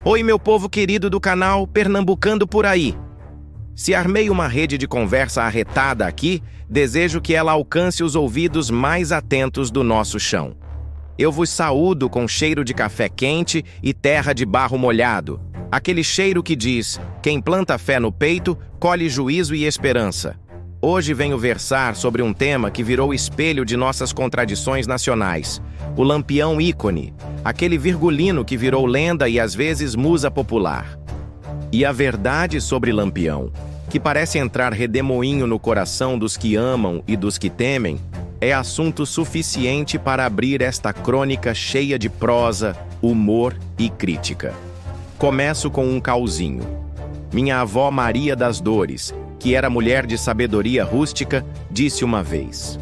Oi, meu povo querido do canal Pernambucando por aí. Se armei uma rede de conversa arretada aqui, desejo que ela alcance os ouvidos mais atentos do nosso chão. Eu vos saúdo com cheiro de café quente e terra de barro molhado. Aquele cheiro que diz: quem planta fé no peito, colhe juízo e esperança. Hoje venho versar sobre um tema que virou espelho de nossas contradições nacionais: o Lampião ícone, aquele virgulino que virou lenda e às vezes musa popular. E a verdade sobre Lampião, que parece entrar redemoinho no coração dos que amam e dos que temem, é assunto suficiente para abrir esta crônica cheia de prosa, humor e crítica. Começo com um causinho. Minha avó Maria das Dores, que era mulher de sabedoria rústica, disse uma vez: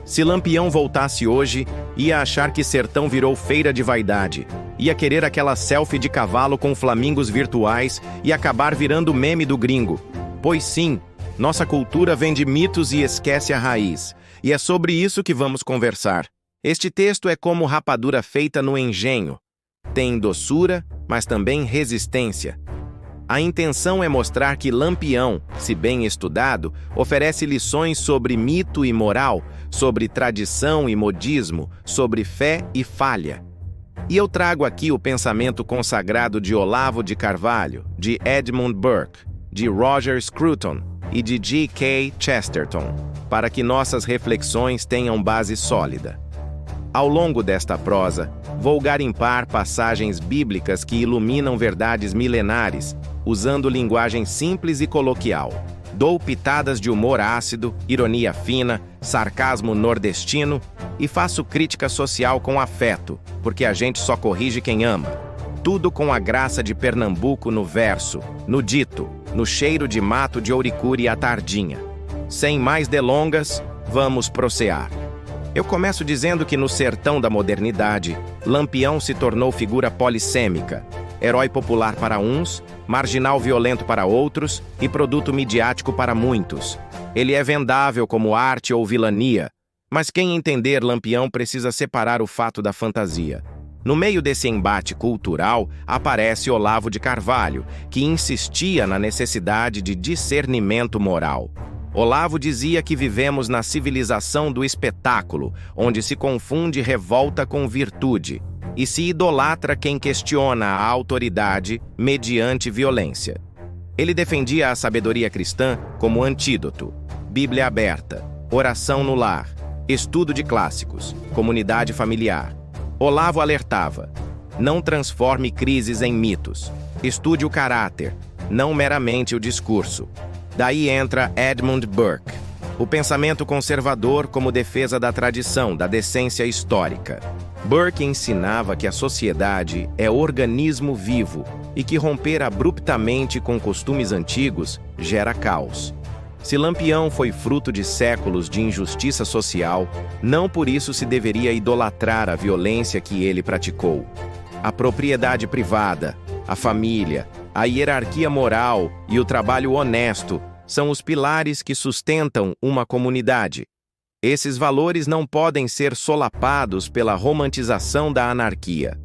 se Lampião voltasse hoje, ia achar que sertão virou feira de vaidade, ia querer aquela selfie de cavalo com flamingos virtuais e acabar virando meme do gringo. Pois sim, nossa cultura vende mitos e esquece a raiz, e é sobre isso que vamos conversar. Este texto é como rapadura feita no engenho. Tem doçura, mas também resistência. A intenção é mostrar que Lampião, se bem estudado, oferece lições sobre mito e moral, sobre tradição e modismo, sobre fé e falha. E eu trago aqui o pensamento consagrado de Olavo de Carvalho, de Edmund Burke, de Roger Scruton e de G.K. Chesterton, para que nossas reflexões tenham base sólida. Ao longo desta prosa, vou garimpar passagens bíblicas que iluminam verdades milenares, usando linguagem simples e coloquial. Dou pitadas de humor ácido, ironia fina, sarcasmo nordestino e faço crítica social com afeto, porque a gente só corrige quem ama. Tudo com a graça de Pernambuco no verso, no dito, no cheiro de mato de ouricure à tardinha. Sem mais delongas, vamos prosear. Eu começo dizendo que no sertão da modernidade, Lampião se tornou figura polissêmica, herói popular para uns, marginal violento para outros e produto midiático para muitos. Ele é vendável como arte ou vilania, mas quem entender Lampião precisa separar o fato da fantasia. No meio desse embate cultural, aparece Olavo de Carvalho, que insistia na necessidade de discernimento moral. Olavo dizia que vivemos na civilização do espetáculo, onde se confunde revolta com virtude, e se idolatra quem questiona a autoridade mediante violência. Ele defendia a sabedoria cristã como antídoto: Bíblia aberta, oração no lar, estudo de clássicos, comunidade familiar. Olavo alertava: não transforme crises em mitos, estude o caráter, não meramente o discurso. Daí entra Edmund Burke, o pensamento conservador como defesa da tradição, da decência histórica. Burke ensinava que a sociedade é organismo vivo e que romper abruptamente com costumes antigos gera caos. Se Lampião foi fruto de séculos de injustiça social, não por isso se deveria idolatrar a violência que ele praticou. A propriedade privada, a família, a hierarquia moral e o trabalho honesto são os pilares que sustentam uma comunidade. Esses valores não podem ser solapados pela romantização da anarquia.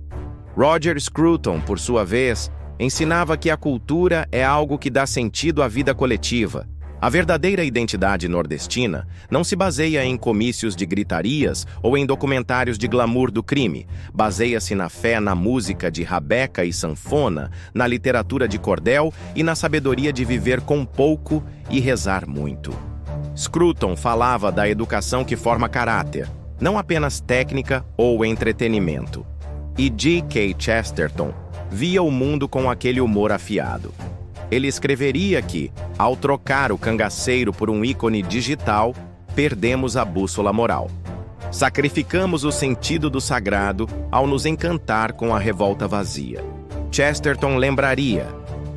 Roger Scruton, por sua vez, ensinava que a cultura é algo que dá sentido à vida coletiva. A verdadeira identidade nordestina não se baseia em comícios de gritarias ou em documentários de glamour do crime. Baseia-se na fé na música de rabeca e sanfona, na literatura de cordel e na sabedoria de viver com pouco e rezar muito. Scruton falava da educação que forma caráter, não apenas técnica ou entretenimento. E G.K. Chesterton via o mundo com aquele humor afiado. Ele escreveria que, ao trocar o cangaceiro por um ícone digital, perdemos a bússola moral. Sacrificamos o sentido do sagrado ao nos encantar com a revolta vazia. Chesterton lembraria: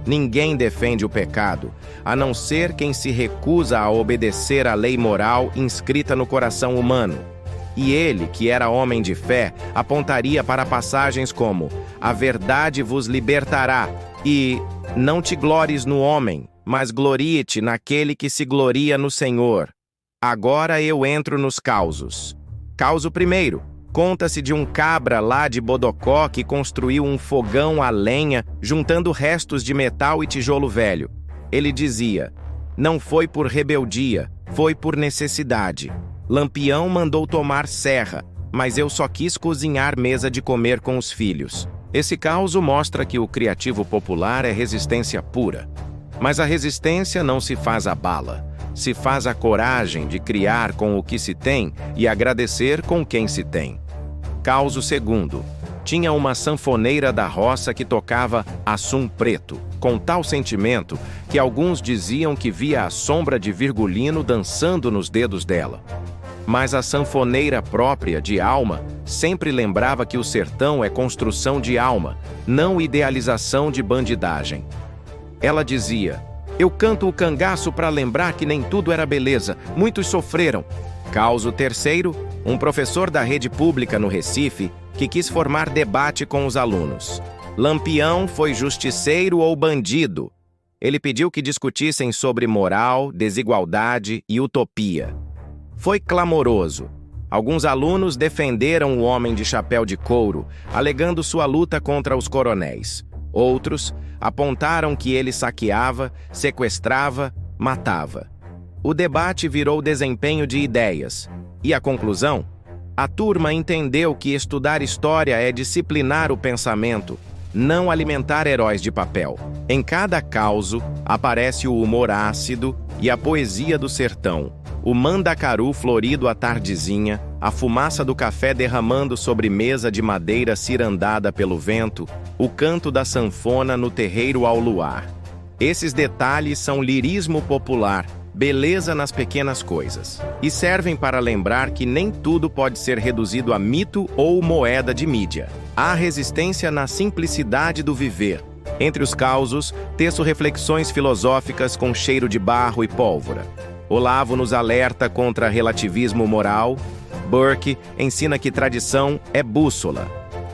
ninguém defende o pecado, a não ser quem se recusa a obedecer à lei moral inscrita no coração humano. E ele, que era homem de fé, apontaria para passagens como: a verdade vos libertará e não te glores no homem, mas glorie-te naquele que se gloria no Senhor. Agora eu entro nos causos. Causo primeiro: Conta-se de um cabra lá de Bodocó que construiu um fogão a lenha juntando restos de metal e tijolo velho. Ele dizia: "Não foi por rebeldia, foi por necessidade. Lampião mandou tomar serra, mas eu só quis cozinhar mesa de comer com os filhos." Esse caos mostra que o criativo popular é resistência pura. Mas a resistência não se faz à bala. Se faz a coragem de criar com o que se tem e agradecer com quem se tem. Causo segundo. Tinha uma sanfoneira da roça que tocava assum preto, com tal sentimento que alguns diziam que via a sombra de Virgulino dançando nos dedos dela. Mas a sanfoneira própria, de alma, sempre lembrava que o sertão é construção de alma, não idealização de bandidagem. Ela dizia: "Eu canto o cangaço para lembrar que nem tudo era beleza, muitos sofreram." Causo terceiro, um professor da rede pública no Recife que quis formar debate com os alunos. Lampião foi justiceiro ou bandido? Ele pediu que discutissem sobre moral, desigualdade e utopia. Foi clamoroso. Alguns alunos defenderam o homem de chapéu de couro, alegando sua luta contra os coronéis. Outros apontaram que ele saqueava, sequestrava, matava. O debate virou desempenho de ideias. E a conclusão? A turma entendeu que estudar história é disciplinar o pensamento, não alimentar heróis de papel. Em cada causo aparece o humor ácido e a poesia do sertão. O mandacaru florido à tardezinha, a fumaça do café derramando sobre mesa de madeira cirandada pelo vento, o canto da sanfona no terreiro ao luar. Esses detalhes são lirismo popular, beleza nas pequenas coisas, e servem para lembrar que nem tudo pode ser reduzido a mito ou moeda de mídia. Há resistência na simplicidade do viver. Entre os causos, teço reflexões filosóficas com cheiro de barro e pólvora. Olavo nos alerta contra relativismo moral. Burke ensina que tradição é bússola.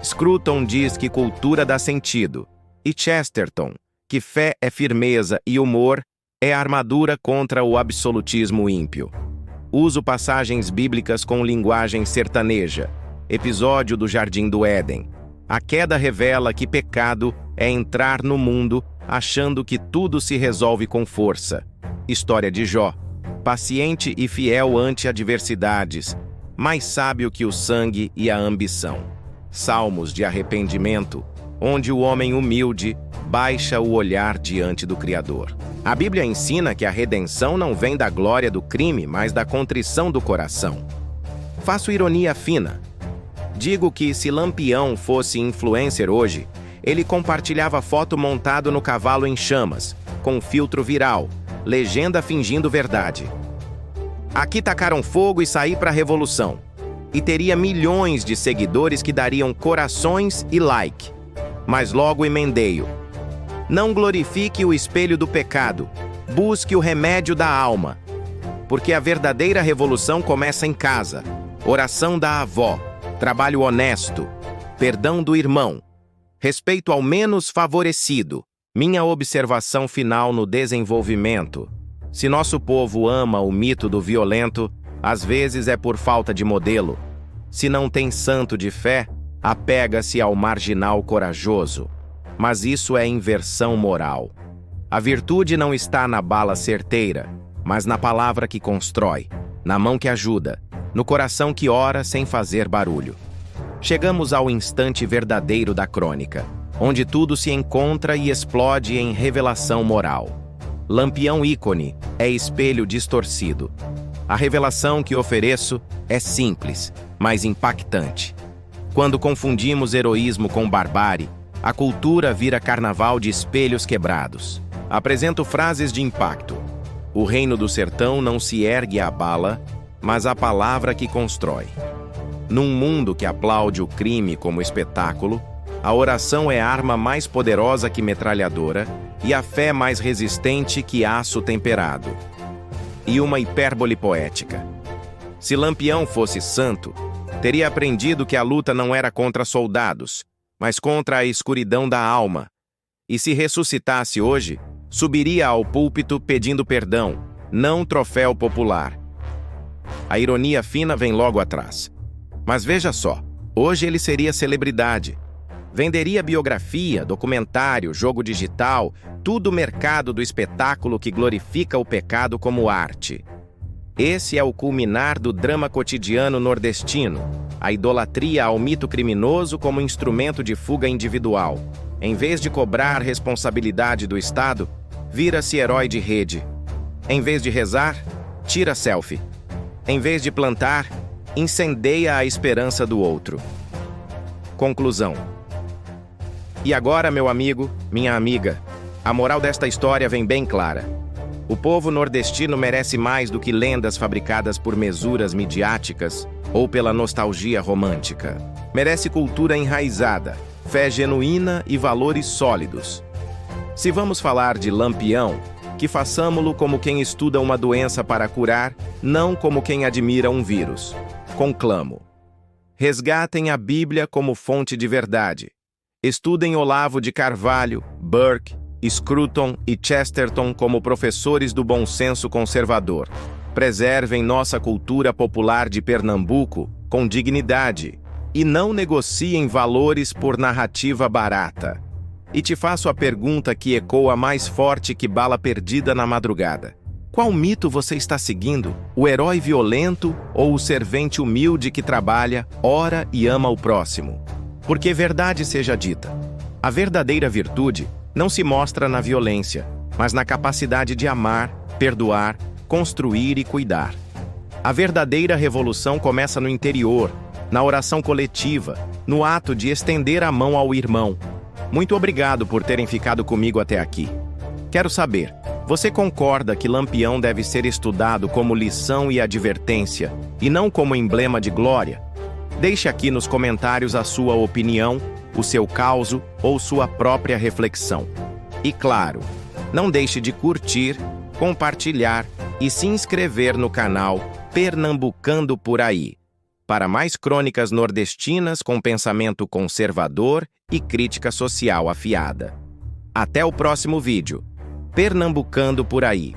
Scruton diz que cultura dá sentido. E Chesterton, que fé é firmeza e humor é armadura contra o absolutismo ímpio. Uso passagens bíblicas com linguagem sertaneja. Episódio do Jardim do Éden. A queda revela que pecado é entrar no mundo achando que tudo se resolve com força. História de Jó. Paciente e fiel ante adversidades, mais sábio que o sangue e a ambição. Salmos de arrependimento, onde o homem humilde baixa o olhar diante do Criador. A Bíblia ensina que a redenção não vem da glória do crime, mas da contrição do coração. Faço ironia fina. Digo que se Lampião fosse influencer hoje, ele compartilhava foto montado no cavalo em chamas, com filtro viral, legenda fingindo verdade. "Aqui tacaram fogo e saí para a revolução." E teria milhões de seguidores que dariam corações e like. Mas logo emendeio: "Não glorifique o espelho do pecado, busque o remédio da alma." Porque a verdadeira revolução começa em casa. Oração da avó, trabalho honesto, perdão do irmão, respeito ao menos favorecido. Minha observação final no desenvolvimento: se nosso povo ama o mito do violento, às vezes é por falta de modelo. Se não tem santo de fé, apega-se ao marginal corajoso. Mas isso é inversão moral. A virtude não está na bala certeira, mas na palavra que constrói, na mão que ajuda, no coração que ora sem fazer barulho. Chegamos ao instante verdadeiro da crônica, onde tudo se encontra e explode em revelação moral. Lampião ícone é espelho distorcido. A revelação que ofereço é simples, mas impactante. Quando confundimos heroísmo com barbárie, a cultura vira carnaval de espelhos quebrados. Apresento frases de impacto. O reino do sertão não se ergue à bala, mas à palavra que constrói. Num mundo que aplaude o crime como espetáculo, a oração é a arma mais poderosa que metralhadora e a fé mais resistente que aço temperado. E uma hipérbole poética. Se Lampião fosse santo, teria aprendido que a luta não era contra soldados, mas contra a escuridão da alma. E se ressuscitasse hoje, subiria ao púlpito pedindo perdão, não troféu popular. A ironia fina vem logo atrás. Mas veja só, Hoje ele seria celebridade. Venderia biografia, documentário, jogo digital, tudo o mercado do espetáculo que glorifica o pecado como arte. Esse é o culminar do drama cotidiano nordestino, a idolatria ao mito criminoso como instrumento de fuga individual. Em vez de cobrar responsabilidade do Estado, vira-se herói de rede. Em vez de rezar, tira selfie. Em vez de plantar, incendeia a esperança do outro. Conclusão. E agora, meu amigo, minha amiga, a moral desta história vem bem clara. O povo nordestino merece mais do que lendas fabricadas por mesuras midiáticas ou pela nostalgia romântica. Merece cultura enraizada, fé genuína e valores sólidos. Se vamos falar de Lampião, que façamo-lo como quem estuda uma doença para curar, não como quem admira um vírus. Conclamo. Resgatem a Bíblia como fonte de verdade. Estudem Olavo de Carvalho, Burke, Scruton e Chesterton como professores do bom senso conservador. Preservem nossa cultura popular de Pernambuco com dignidade e não negociem valores por narrativa barata. E te faço a pergunta que ecoa mais forte que bala perdida na madrugada. Qual mito você está seguindo? O herói violento ou o servente humilde que trabalha, ora e ama o próximo? Porque verdade seja dita, a verdadeira virtude não se mostra na violência, mas na capacidade de amar, perdoar, construir e cuidar. A verdadeira revolução começa no interior, na oração coletiva, no ato de estender a mão ao irmão. Muito obrigado por terem ficado comigo até aqui. Quero saber, você concorda que Lampião deve ser estudado como lição e advertência, e não como emblema de glória? Deixe aqui nos comentários a sua opinião, o seu causo ou sua própria reflexão. E claro, não deixe de curtir, compartilhar e se inscrever no canal Pernambucando por Aí, para mais crônicas nordestinas com pensamento conservador e crítica social afiada. Até o próximo vídeo. Pernambucando por Aí.